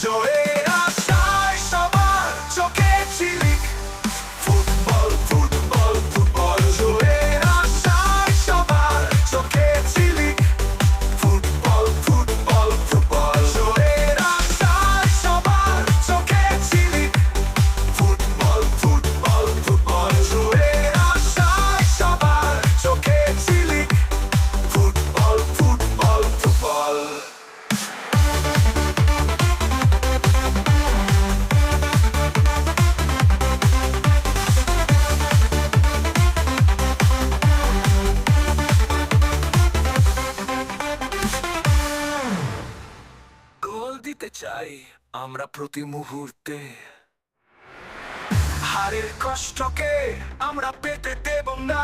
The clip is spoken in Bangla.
জয়ের আশায় সবার চোখে ঝিলিক। ফুটবল ফুটবল ফুটবল, জয়ের আশায় সবার চোখে ঝিলিক। ফুটবল ফুটবল ফুটবল, জয়ের আশায় সবার চোখে ঝিলিক। ফুটবল ফুটবল ফুটবল, জয়ের আশায় সবার চোখে ঝিলিক। Football football football. গোল দিতে চাই আমরা প্রতি মুহূর্তে, হারের কষ্টকে আমরা পেতে দেব না।